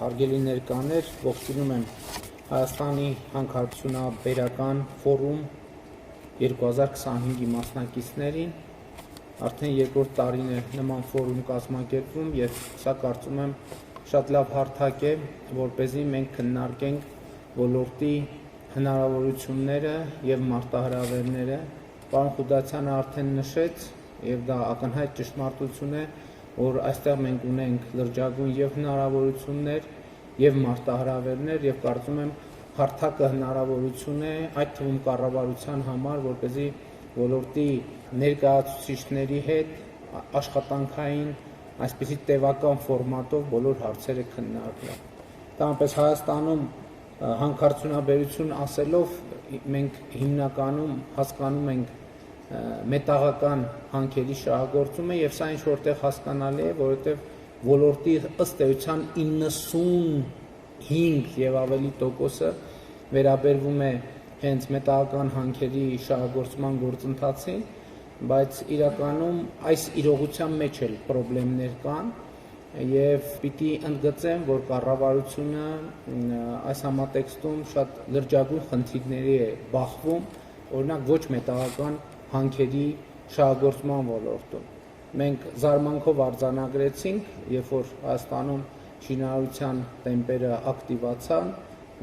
Հարգելի ներկաներ, ողջունում եմ Հայաստանի հանքարդյունաբերական ֆորում 2025-ի մասնակիցներին, արդեն երկրորդ տարին է նման ֆորում կազմակերպվում եւ սա կարծում եմ շատ լավ հարթակ է, որպեսզի մենք քննարկենք ոլորտի հնարավորությունները եւ մարտահրավերները։ Պարոն Խուդացյանը արդեն նշեց եւ դա ակնհայտ ճշմարտություն է, որ այստեղ մենք ունենք լրջագույն եւ հնարավորություններ եւ մարտահրավերներ եւ կարծում եմ հարթակը հնարավորություն է այդ թվում կառավարության համար, որպեսզի ոլորտի ներկայացուցիչների հետ աշխատանքային այսպիսի տևական ֆորմատով բոլոր հարցերը քննարկվեն։ Դրանպես Հայաստանում հանքարդյունաբերություն ասելով մենք հիմնականում հասկանում ենք մետաղական հանքերի շահագործումը եւ սա ինչ որտեղ հասկանալի է, որովհետեւ ոլորտի ըստ էության 95 եւ ավելի տոկոսը վերաբերվում է հենց մետաղական հանքերի շահագործման գործընթացին, բայց իրականում այս իրողության մեջ էլ խնդիրներ կան եւ պիտի ընդգծեմ, որ կառավարությունը այս համատեքստում շատ լրջագույն խնդիրների է բախվում, օրինակ ոչ մետաղական հանքերի շահագործման ոլորտում։ Մենք զարմանքով արձանագրեցինք, երբ որ Հայաստանում շինարարության տեմպերը ակտիվացան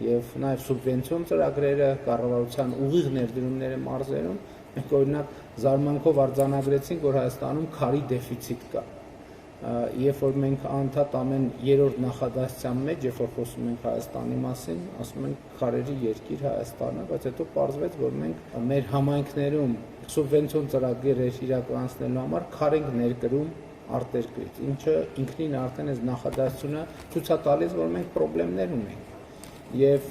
եւ նաեւ սուբվենցիոն ծրագրերը, կառավարության ուղիղ ներդրումները մարզերում, մենք օրինակ զարմանքով արձանագրեցինք, որ Հայաստանում քարի դեֆիցիտ կա։ Երբ որ մենք անդադ ամեն երրորդ նախադասության մեջ, երբ որ խոսում ենք Հայաստանի մասին, ասում ենք քարերի երկիր Հայաստանը, բայց հետո պարզվեց, որ մենք մեր համայնքներում սուբվենցիոն ծրագրեր իրականացնելու համար քար ենք ներկրում արտերկրից, ինչը ինքնին արդեն այս նախադասությունը ցույց է տալիս, որ մենք խնդիրներ ունենք։ Եվ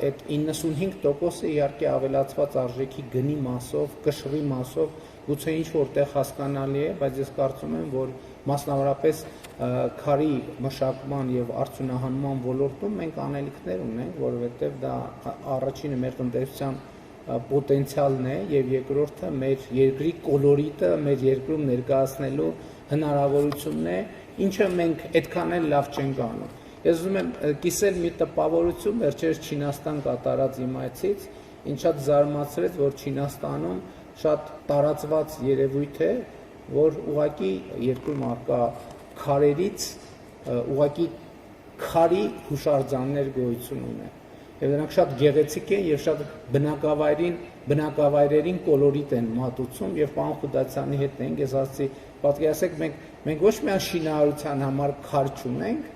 այդ 95%-ը իհարկե ավելացված արժեքի գնի մասով, կշռի մասով գուցե ինչ որտեղ հասկանալի է, բայց ես կարծում եմ, որ մասնավորապես քարի մշակման եւ արդյունահանման ոլորտում մենք անելիքներ ունենք, որովհետեւ դա առաջինը մեր տնտեսության պոտենցիալն է եւ երկրորդը մեր երկրի կոլորիտը մեր երկրում ներկայացնելու հնարավորությունն է, ինչը մենք այդքան էլ լավ չենք անում։ Ես ուզում եմ կիսել մի տպավորություն վերջերս Չինաստան կատարած իմ այցից, ինձ շատ զարմացրեց, որ Չինաստանում շատ տարածված երևույթ է, որ ուղղակի երկրում արկա քարերից ուղղակի քարի հուշարձաններ գոյություն ունեն։ Եվ դրանք շատ գեղեցիկ են եւ շատ բնակավայրերին կոլորիտ են մատուցում եւ պարոն Խուդացյանի հետ ենք, ես ասացի, պատկերացեք մենք ոչ միայն շինարարության համար քար չունենք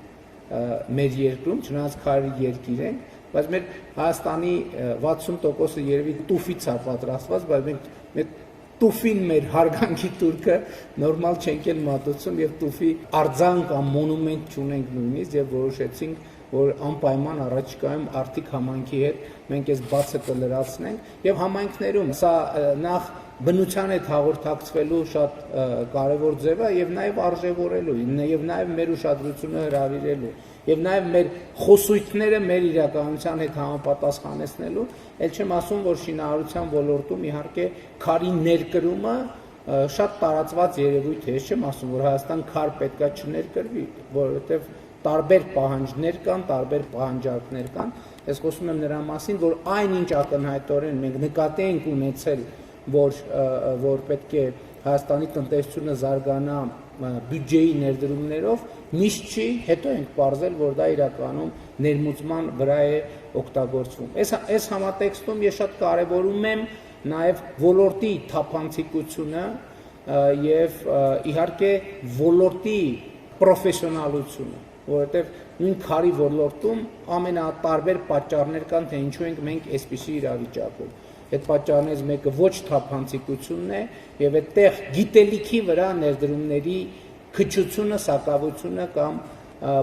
մեր երկրում, չնայած քարի երկիր ենք, բայց մեր Հայաստանի 60%-ը երևի տուֆից է պատրաստված, բայց մենք տուֆին մեր հարգանքի турքը նորմալ չենք էլ մատուցում եւ տուֆի արձան կամ մոնումենտ չունենք նույնիսկ եւ որոշեցինք, որ անպայման առաջիկայում Արթիկ համայնքի հետ մենք այս բացը կլրացնենք եւ համայնքներում սա նախ բնության հետ հաղորդակցվելու շատ կարևոր ձև է եւ նաեւ արժեվորելու եւ նաեւ մեր ուշադրությունը հրավիրելու եւ նաեւ մեր խոսույթները մեր իրականության հետ համապատասխանեցնելու, ել չեմ ասում, որ շինարարության ոլորտում իհարկե քարի ներկրումը շատ տարածված երևույթ է, ես չեմ ասում, որ Հայաստան քար պետքա չներկրվի, որովհետեւ տարբեր պահանջներ կան, տարբեր պահանջարկներ կան։ Ես խոսում եմ նրա մասին, որ այնինչ ակնհայտորեն մենք նկատի ենք ունեցել, որ պետք է Հայաստանի տնտեսությունը զարգանա բյուջեի ներդրումներով, միշտ չի, հետո ենք պարզել, որ դա իրականում ներմուծման վրա է օգտագործվում։ Այս համատեքստում ես շատ կարևորում եմ նաև ոլորտի թափանցիկությունը եւ իհարկե ոլորտի պրոֆեսիոնալությունը, որովհետեւ նույն քարի ոլորտում ամենատարբեր պատճառներ կան, թե ինչու ենք մենք այսպիսի իրավիճակում։ Այդ պատճառներից մեկը ոչ թափանցիկությունն է եւ այդտեղ գիտելիքի վրա ներդրումների քչությունը, սակավությունը կամ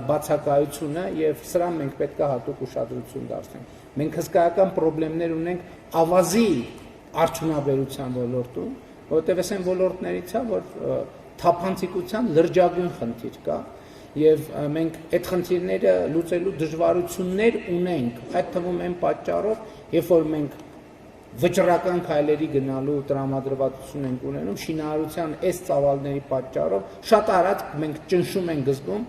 բացակայությունը եւ սրան մենք պետք է հատուկ ուշադրություն դարձնենք։ Մենք հսկայական խնդիրներ ունենք ավազի արդյունաբերության ոլորտում, որովհետեւ այս այն ոլորտներից է, որ թափանցիկության լրջագույն խնդիր կա եւ մենք այդ խնդիրները լուծելու դժվարություններ ունենք, այդ թվում են պատճառով, երբ որ մենք վճռական քայլերի գնալու տրամադրվածություն ենք ունենում շինարարության այս ծավալների պատճառով շատ արագ մենք ճնշում ենք զգում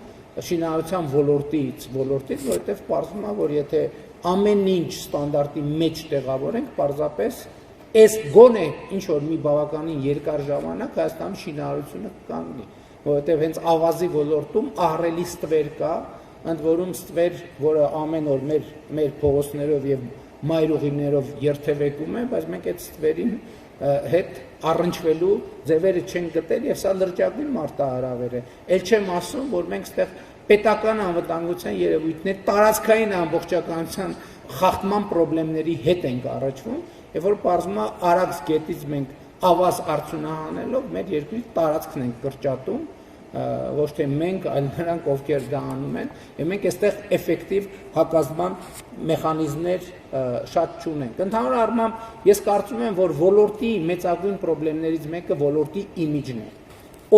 շինարարության ոլորտից, որովհետև պարզվում է, որ եթե ամեն ինչ ստանդարտի մեջ տեղավորենք, պարզապես այս գոնե ինչ որ մի բավականին երկար ժամանակ Հայաստանում շինարարությունը կկանգնի, որովհետև հենց ավազի ոլորտում ահռելի ստվեր կա, ընդ որում ստվեր, որը ամեն օր մեր փողոցներով եւ մայրուղիներով երթևեկում է, բայց մենք այդ ստվերին հետ առնչվելու ձևերը չենք գտել եւ սա լրջագույն մարտահրավեր է։ Էլ չեմ ասում, որ մենք այդտեղ պետական անվտանգության երևույթներ, տարածքային ամբողջականության խախտման խնդիրների հետ ենք առաջվում, եւ որ պարզվում է Արաքս գետից մենք ավազ արդյունահանելով մեր երկրի տարածքն ենք կրճատում, ոչ թե մենք, այլ նրանք, ովքեր դա անում են, եւ մենք այստեղ էֆեկտիվ հակազդման մեխանիզմներ շատ չունենք։ Ընդհանուր առմամբ ես կարծում եմ, որ ոլորտի մեծագույն խնդիրներից մեկը ոլորտի իմիջն է։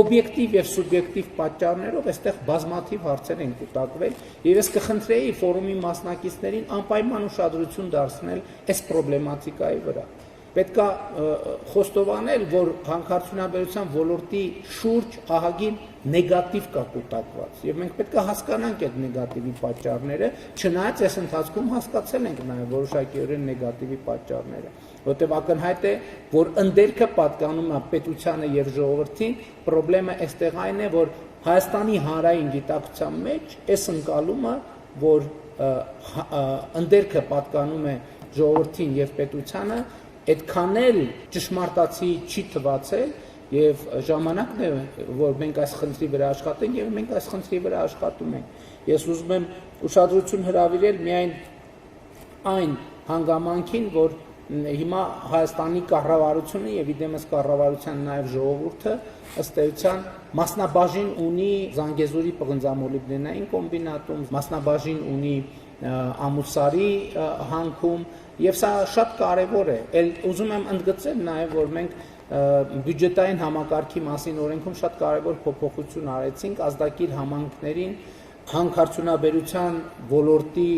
Օբյեկտիվ եւ սուբյեկտիվ պատճառներով այստեղ բազմաթիվ հարցեր են կուտակվել եւ ես կխնդրեի ֆորումի մասնակիցներին անպայման ուշադրություն դարձնել այս պրոբլեմատիկայի վրա։ Պետք է խոստովանել, որ հանքարդյունաբերության ոլորտի շուրջ ահագին նեգատիվ կա կուտակված եւ մենք պետք է հասկանանք այդ նեգատիվի պատճառները, չնայած այս ընթացքում հասկացել ենք նաեւ որոշակիորեն նեգատիվի պատճառները, որտեղ ակնհայտ է, որ ընդերքը պատկանում է պետությանը եւ ժողովրդին, խնդրեմը այստեղ այն է, որ Հայաստանի հանրային գիտակցության մեջ այս ընկալումը, որ ընդերքը պատկանում է ժողովրդին եւ պետությանը, այդքան էլ ճշմարտացի չի թվացել եւ ժամանակն է, որ մենք այս խնդրի վրա աշխատենք եւ մենք այս խնդրի վրա աշխատում ենք։ Ես ուզում եմ ուշադրություն հրավիրել միայն այն հանգամանքին, որ հիմա Հայաստանի կառավարությունը եւ իդեմս կառավարության նաեւ ժողովուրդը ըստ էության մասնաբաժին ունի Զանգեզուրի պղնձամոլիբդենային կոմբինատում, մասնաբաժին ունի Ամուսարի հանքում եւ սա շատ կարեւոր է։ Էլ ուզում եմ ընդգծել նաեւ, որ մենք բյուջետային համակարգի մասին օրենքում շատ կարևոր փոփոխություն արեցինք ազդակիր համայնքներին հանքարդյունաբերության ոլորտի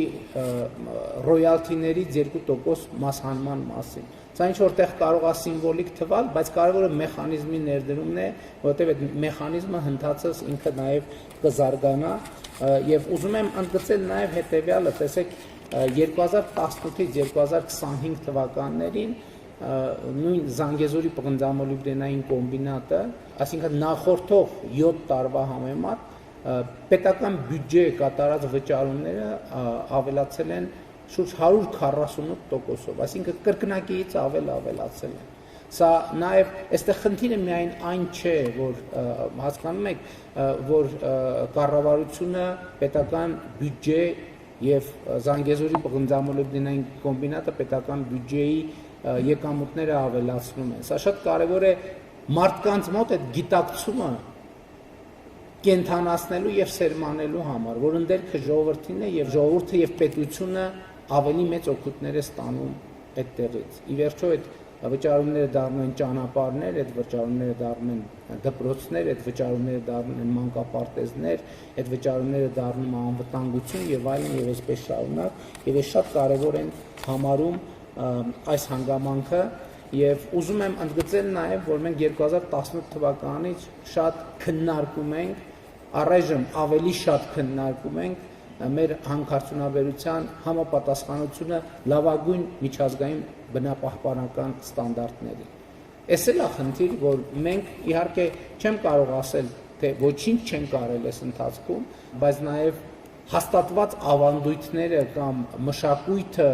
ռոյալթիներից 2% մասհանման մասին։ Սա ինչ որտեղ կարող է սիմվոլիկ թվալ, բայց կարևորը մեխանիզմի ներդրումն է, որովհետև այդ մեխանիզմը հնդածս ինքը նաև կզարգանա եւ ուզում եմ ընդգծել նաև հետեւյալը, տեսեք 2018-ից 2025 թվականներին նույն Զանգեզուրի պղնձամոլիբդենային կոմբինատը, այսինքն նախորդող 7 տարվա համեմատ պետական բյուջե կատարած վճարումները ավելացել են շուրջ 148%, այսինքն կրկնակիից ավելացել են։ Սա նաև այստեղ խնդիրը միայն այն չէ, որ հասկանում եք, որ կառավարությունը պետական բյուջե եւ Զանգեզուրի պղնձամոլիբդենային կոմբինատը պետական բյուջեի եկամուտները ավելացնում են։ Սա շատ կարևոր է մարդկանց մոտ այդ գիտակցումը կենթանացնելու եւ սերմանելու համար, որ ընդերքը ժողովրդին է եւ ժողովուրդը եւ պետությունը ավելի մեծ օգուտներ է ստանում այդտեղից։ Ի վերջո այդ վճարումները դառնում են ճանապարհներ, այդ վճարումները դառնում են դպրոցներ, այդ վճարումները դառնում են մանկապարտեզներ, այդ վճարումները դառնում են անվտանգություն եւ այլն եւ այսպես շարունակ, եւ այս շատ կարեւոր են համարում այս հանգամանքը եւ ուզում եմ ընդգծել նաեւ, որ մենք 2018 թվականից շատ քննարկում ենք, առայժմ ավելի շատ քննարկում ենք մեր հանքարդյունաբերության համապատասխանությունը լավագույն միջազգային բնապահպանական ստանդարտներին։ Էս էլ է խնդիր, որ մենք իհարկե չեմ կարող ասել, թե ոչինչ չենք արել այս ընթացքում, բայց նաեւ հաստատված ավանդույթները կամ մշակույթը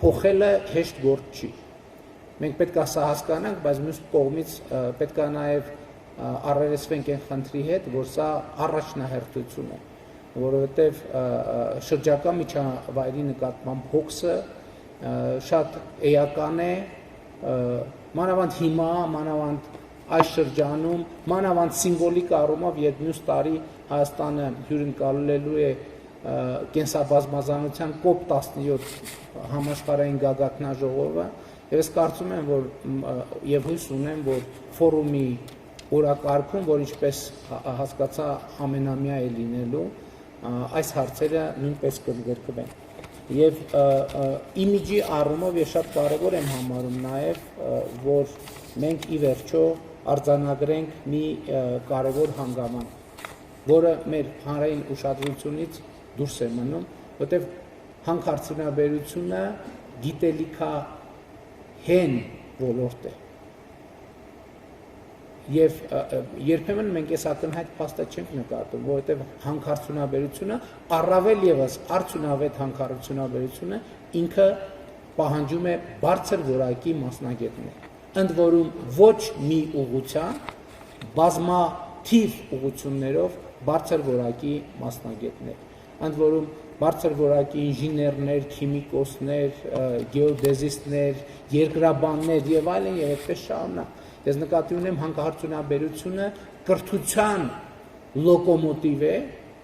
փոխելը հեշտ գործ չի։ Մենք պետք է սա հասկանանք, բայց մյուս կողմից պետք է նաեւ առերեսվենք այն խնդրի հետ, որ սա առաջնահերթություն է, որովհետև շրջակա միջավայրի նկատմամբ հոգսը շատ էական է, մանավանդ հիմա, մանավանդ այս շրջանում, մանավանդ սիմվոլիկ առումով, երբ մյուս տարի Հայաստանը հյուրընկալելու է կենսաբազմազանության COP17 համաշխարհային գագաթնաժողովը, եւ ես կարծում եմ, որ եւ հույս ունեմ, որ ֆորումի օրակարգում, որ ինչպես հասկացա ամենամյա է լինելու, այս հարցերը նույնպես կընդգրկվեն։ Եվ իմիջի առումով ես շատ կարևոր եմ համարում նաև, որ մենք ի վերջո արձանագրենք մի կարևոր հանգամանք։ որը մեր հանրային ուշադրությունից դուրս է մնում, որտեղ հանքարդյունաբերությունը գիտելիքահեն ոլորտ է։ Եվ երբեմն մենք այս ակնհայտ փաստը չենք նկատում, որովհետև հանքարդյունաբերությունը առավել եւս արդյունավետ հանքարդյունաբերությունը ինքը պահանջում է բարձր որակի մասնագետներ, ընդ որում ոչ մի ուղղության բազմաթիվ ուղղություններով բարձր որակի մասնագետներ, ընդ որում բարձր որակի ինժեներներ, քիմիկոսներ, գեոդեզիստներ, երկրաբաններ եւ այլն եւ այդպես շարունակ։ Ես նկատի ունեմ հանքարդյունաբերությունը կրթության լոկոմոտիվ է,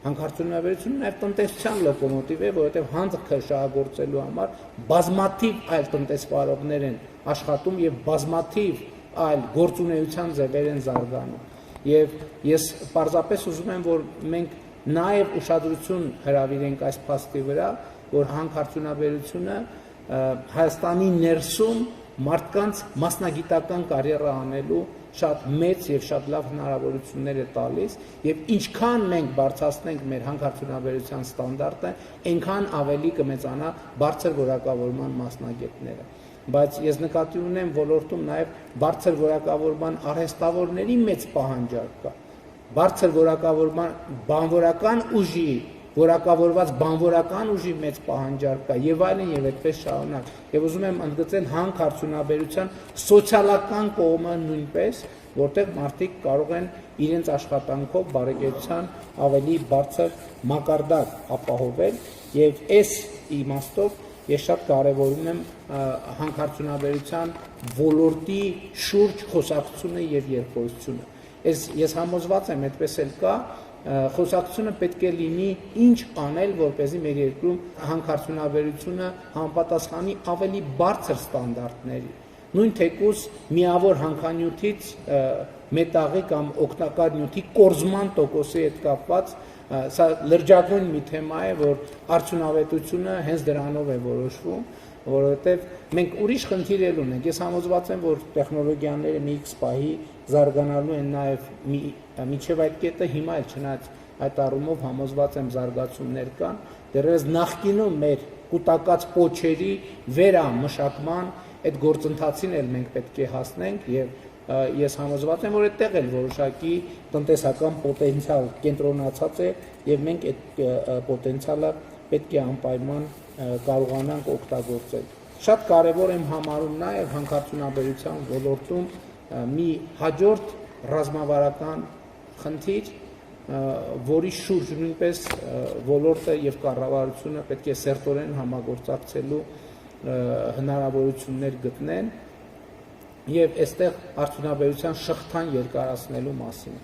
հանքարդյունաբերությունը նաև տնտեսության լոկոմոտիվ է, որովհետև հանքը շահագործելու համար բազմաթիվ այլ տնտեսվարողներ են աշխատում եւ բազմաթիվ այլ գործունեության ձևեր են զարգանում։ Եվ ես պարզապես ուզում եմ, որ մենք նաև ուշադրություն հրավիրենք այս փաստի վրա, որ հանքարդյունաբերությունը Հայաստանի ներսում մարդկանց մասնագիտական կարիերա անելու շատ մեծ եւ շատ լավ հնարավորություններ է տալիս եւ ինչքան մենք բարձրացնենք մեր հանքարդյունաբերության ստանդարտը, այնքան ավելի կմեծանա բարձր որակավորման մասնագետները։ Բայց ես նկատի ունեմ ոլորտում նաեւ բարձր որակավորման արհեստավորների մեծ պահանջարկ կա։ Բարձր որակավորման բանվորական ուժի որակավորված բանվորական ուժի մեծ պահանջարկ կա եւ այլն եւ այդպես շարունակ։ Եվ ուզում եմ ընդգծել հանքարդյունաբերության սոցիալական կողմը նույնպես, որտեղ մարդիկ կարող են իրենց աշխատանքով բարեկեցության ավելի բարձր մակարդակ ապահովել եւ այս իմաստով ես շատ կարեւորում եմ հանքարդյունաբերության ոլորտի շուրջ խոսակցությունը եւ երկխոսությունը։ Ես համոզված եմ, այդպես էլ կա, խոսակցությունը պետք է լինի ինչ անել, որպեսզի մեր երկրում հանքարդյունաբերությունը համապատասխանի ավելի բարձր ստանդարտների։ Նույն թեկուզ միավոր հանքանյութից մետաղի կամ օգտակար նյութի կորզման տոկոսի հետ կապված սա լրջագույն մի թեմա է, որ արդյունավետությունը հենց դրանով է որոշվում, որովհետև մենք ուրիշ խնդիր էլ ունենք։ Ես համոզված եմ, որ տեխնոլոգիաները մի X պահի զարգանալու են նաև մինչև այդ կետը հիմա էլ չնայած այդ առումով համոզված եմ զարգացումներ կան, դեռևս նախկինում մեր կուտակած պոչերի վերամշակման այդ գործընթացին էլ մենք պետք է հասնենք եւ ես համոզված եմ, որ այդտեղ էլ որոշակի տնտեսական պոտենցիալ կենտրոնացած է եւ մենք այդ պոտենցիալը պետք է անպայման կարողանանք օգտագործել։ Շատ կարեւոր եմ համարում նաեւ հանքարդյունաբերության ոլորտում մի հաջորդ ռազմավարական խնդիր, որի շուրջ նույնպես ոլորտը եւ կառավարությունը պետք է սերտորեն համագործակցելու հնարավորություններ գտնեն եւ այստեղ արդյունաբերության շղթան երկարացնելու մասին։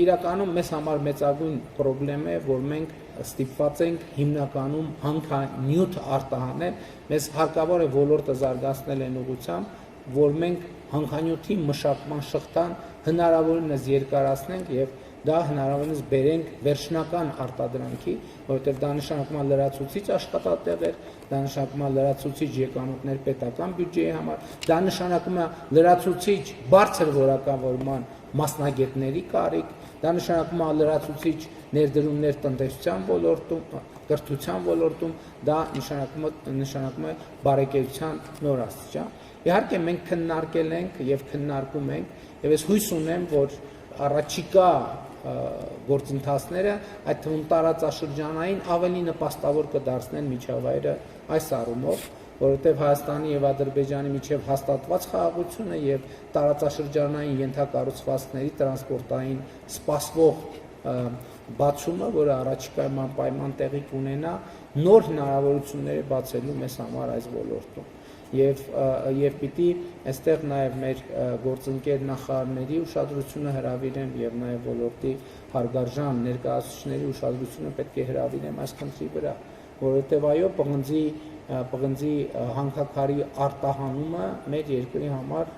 Իրականում մեզ համար մեծագույն խնդրեմ է, որ մենք ստիպված ենք հիմնականում հանքանյութ արտահանել, մեզ հարկավոր է ոլորտը զարգացնել այն ուղղությամբ, որ մենք հանքանյութի մշակման շղթան հնարավորինս երկարացնենք եւ դա հնարավորինս բերենք վերջնական արտադրանքի, որովհետև դա նշանակում է լրացուցիչ աշխատատեղեր, դա նշանակում է լրացուցիչ եկամուտներ պետական բյուջեի համար, դա նշանակում է լրացուցիչ բարձր որակավորման մասնագետների կարիք, դա նշանակում է լրացուցիչ ներդրումներ տնտեսության ոլորտում, կրթության ոլորտում, դա նշանակում է բարեկեցության նոր աստիճան։ Իհարկե մենք քննարկել ենք եւ քննարկում ենք եւ ես հույս ունեմ, որ առաջիկա գործընթացները այդ թվում տարածաշրջանային ավելի նպաստավոր կդարձնեն միջավայրը այս առումով, որովհետև Հայաստանի եւ Ադրբեջանի միջև հաստատված խաղաղությունը եւ տարածաշրջանային ենթակառուցվածքների տրանսպորտային սպասվող բացումը, որը առաջիկայում անպայման տեղի կունենա, նոր հնարավորություններ է բացելու մեզ համար այս ոլորտում։ Եվ պիտի այստեղ նաև մեր գործընկեր նախարարների ուշադրությունը հրավիրեմ եւ նաև ոլորտի հարգարժան ներկայացուցիչների ուշադրությունը պետք է հրավիրեմ այս խնդրի վրա, որովհետեւ այո, պղնձի հանքաքարի արտահանումը մեր երկրի համար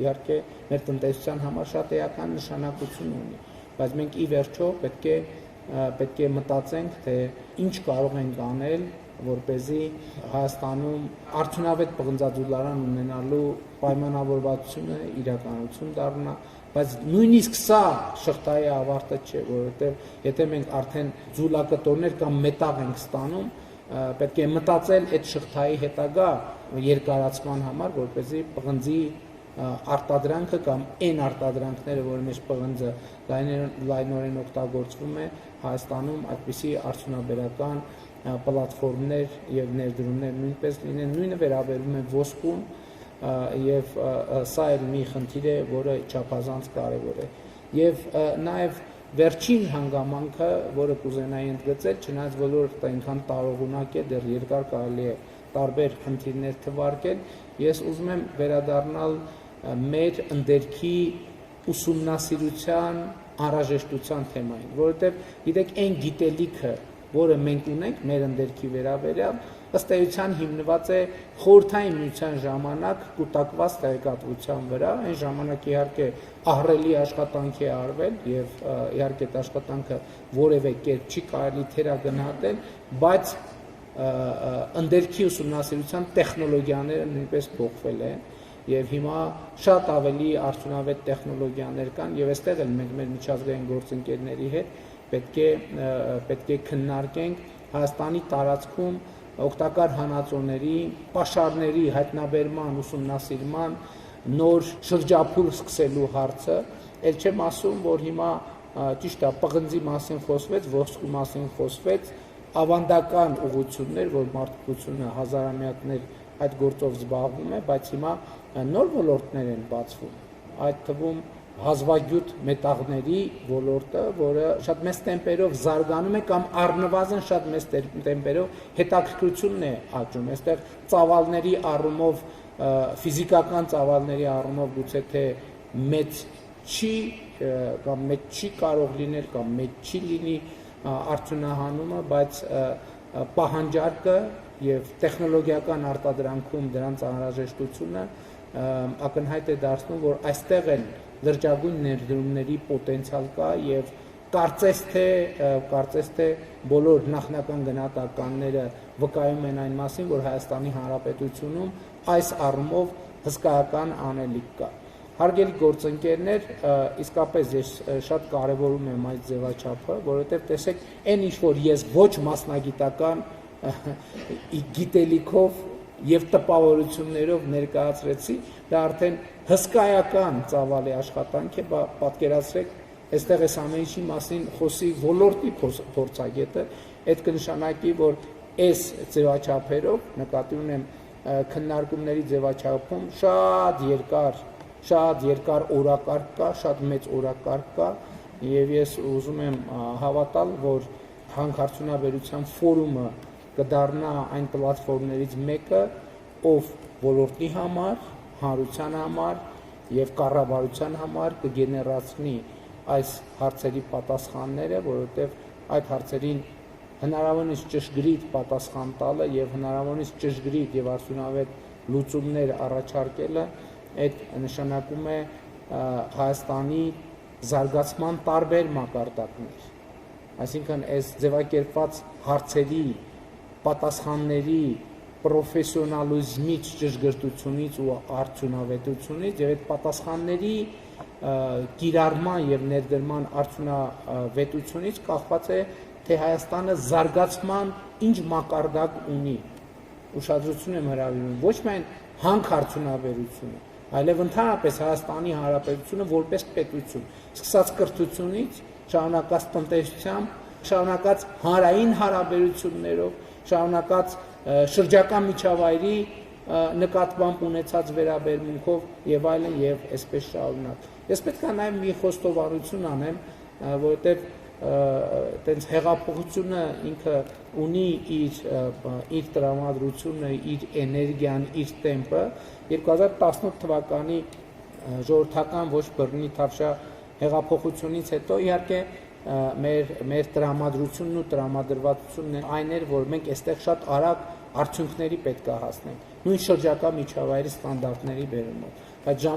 իհարկե մեր տնտեսության համար շատ էական նշանակություն ունի, բայց մենք ի վերջո պետք է մտածենք, թե ինչ կարող ենք անել, որպեսզի Հայաստանում արդյունավետ պղնձաձուլարան ունենալու պայմանավորվածությունը իրականություն դառնա, բայց նույնիսկ սա շղթայի ավարտը չէ, որովհետև եթե մենք արդեն ձուլակտորներ կամ մետաղ ենք ստանում, պետք է մտածել այդ շղթայի հետագա երկարացման համար, որպեսզի պղնձի արտադրանքը կամ այն արտադրանքները, որի մեջ պղնձը լայնորեն օգտագործվում է, Հայաստանում այդպիսի արդյունաբերական պլատֆորմներ եւ ներդրումներ նույնպես լինեն, նույնը վերաբերում է ոսկուն եւ սա էլ մի խնդիր է, որը չափազանց կարեւոր է։ Եվ նաեւ վերջին հանգամանքը, որը կուզենայի ընդգծել, չնայած ոլորտը այնքան տարողունակ է, դեռ երկար կարելի է տարբեր խնդիրներ թվարկել, ես ուզում եմ վերադառնալ մեր ընդերքի ուսումնասիրության անհրաժեշտության թեմային, որովհետև գիտեք այն գիտելիքը, որը մենք ունենք մեր ընդերքի վերաբերյալ, ըստ էության հիմնված է խորհրդային միության ժամանակ կուտակված տեղեկատվության վրա, այն ժամանակ իհարկե ահռելի աշխատանք է արվել եւ իհարկե այդ աշխատանքը որևէ կերպ չի կարելի թերագնահատել, բայց ընդերքի ուսումնասիրության տեխնոլոգիաները նույնպես փոխվել են եւ հիմա շատ ավելի արդյունավետ տեխնոլոգիաներ կան եւ այստեղ էլ մենք մեր միջազգային գործընկերների հետ պետք է քննարկենք Հայաստանի տարածքում օգտակար հանածոների, պաշարների հայտնաբերման, ուսումնասիրման նոր շրջափուլ սկսելու հարցը, ել չեմ ասում, որ հիմա ճիշտ է պղնձի մասին խոսվեց, ոսկու մասին խոսվեց, ավանդական ուղղություններ, որ մարդկությունը հազարամյակներ այդ գործով զբաղվում է, բայց հիմա նոր ոլորտներ են բացվում, այդ թվում հազվագյուտ մետաղների ոլորտը, որը շատ մեծ տեմպերով զարգանում է կամ առնվազն շատ մեծ տեմպերով հետաքրքրությունն է աճում, այստեղ ծավալների առումով, ֆիզիկական ծավալների առումով գուցե թե մեծ չի կամ մեծ չի կարող լինել կամ մեծ չի լինի արդյունահանումը, բայց պահանջարկը եւ տեխնոլոգիական արտադրանքում դրանց անհրաժեշտությունը ակնհայտ է դարձնում, որ այստեղ էլ լրջագույն ներդրումների պոտենցիալ կա եւ կարծես թե բոլոր նախնական գնահատականները վկայում են այն մասին, որ Հայաստանի Հանրապետությունում այս առումով հսկայական անելիք կա։ Հարգելի գործընկերներ, իսկապես ես շատ կարևորում եմ այս ձևաչափը, որովհետև տեսեք, այն ինչ որ ես ոչ մասնագիտական գիտելիքով եւ տպավորություններով ներկայացրեցի, դա արդեն հսկայական ծավալի աշխատանք է, պատկերացրեք, այստեղ էս ամեն ինչի մասին խոսի ոլորտի փորձագետը, այդ կնշանակի, որ այս ձևաչափերով նկատի ունեմ քննարկումների ձևաչափում շատ երկար օրակարգ կա, շատ մեծ օրակարգ կա, եւ ես ուզում եմ հավատալ, որ հանքարդյունաբերության ֆորումը կդառնա այն պլատֆորմներից մեկը, ով ոլորտի համար, հանրության համար եւ կառավարության համար կգեներացնի այս հարցերի պատասխանները, որովհետեւ այդ հարցերին հնարավորինս ճշգրիտ պատասխան տալը եւ հնարավորինս ճշգրիտ եւ արդյունավետ լուծումներ առաջարկելը այդ նշանակում է Հայաստանի զարգացման տարբեր մակարդակներ, այսինքն այս ձևակերպված հարցերի պատասխանների պրոֆեսիոնալիզմից, ճշգրտությունից ու արդյունավետությունից եւ այդ պատասխանների կիրառման եւ ներդրման արդյունավետությունից կախված է թե Հայաստանը զարգացման ինչ մակարդակ ունի։ Ուշադրություն եմ հրավիրում ոչ միայն հանքարդյունաբերությունը, այլև ընդհանրապես Հայաստանի Հանրապետությունը որպես պետություն, սկսած կրթությունից, շարունակած տնտեսությամբ, շարունակած հանրային հարաբերություններով, շարունակած շրջակա միջավայրի նկատմամբ ունեցած վերաբերմունքով եւ այլն եւ այսպես շարունակ։ Ես պետք է նաեւ մի խոստովանություն անեմ, որովհետեւ այտենց հեղափոխությունը ինքը ունի իր տրամադրությունը, իր էներգիան, իր տեմպը 2018 թվականի ժողովրդական ոչ բռնի թավշյա հեղափոխությունից հետո իհարկե մեր տրամադրությունն ու տրամադրվածությունն այն էր, որ մենք այստեղ շատ արագ արդյունքների պետք է հասնենք, նույն շրջակա միջավայրի ստանդարտների բերումով, բայց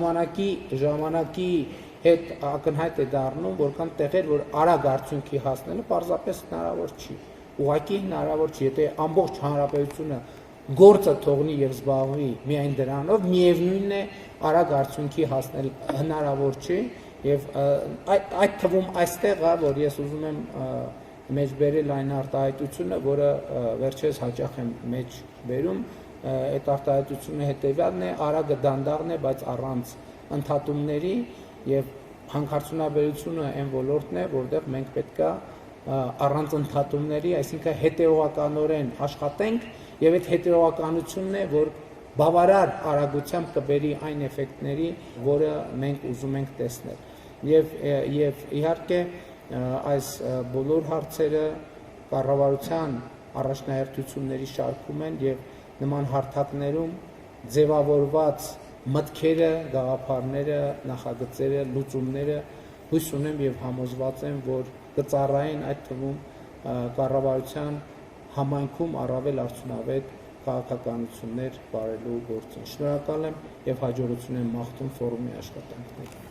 ժամանակի հետ ակնհայտ է դառնում, որ կան տեղեր, որ արագ արդյունքի հասնելը պարզապես հնարավոր չի, ուղղակի հնարավոր չի, եթե ամբողջ հանրապետությունը գործը թողնի եւ զբաղվի միայն դրանով, միևնույնն է արագ արդյունքի հասնել հնարավոր չի Եվ այդ թվում այստեղ է, որ ես ուզում եմ մեջ բերել այն արտահայտությունը, որը վերջերս հաճախ եմ մեջ բերում, այդ արտահայտությունը հետևյալն է, արագը դանդաղն է, բայց առանց ընդհատումների եւ հանքարդյունաբերությունը այն ոլորտն է, որտեղ մենք պետք է առանց ընդհատումների, այսինքն հետեւականորեն աշխատենք եւ այդ հետեւականությունն է, որ բավարար արագությամբ կբերի այն էֆեկտների, որը մենք ուզում ենք տեսնել։ Եվ իհարկե այս բոլոր հարցերը կառավարության առաջնահերթությունների շարքում են եւ նման հարթակներում ձևավորված մտքերը, գաղափարները, նախագծերը, լուծումները հույս ունեմ եւ համոզված եմ, որ կծառայեն այդ թվում կառավարության համայնքում առավել արդյունավետ քաղաքականություններ վարելու գործին։ Շնորհակալ եմ եւ հաջողություն եմ մաղթում ֆորումի աշխատանքներին։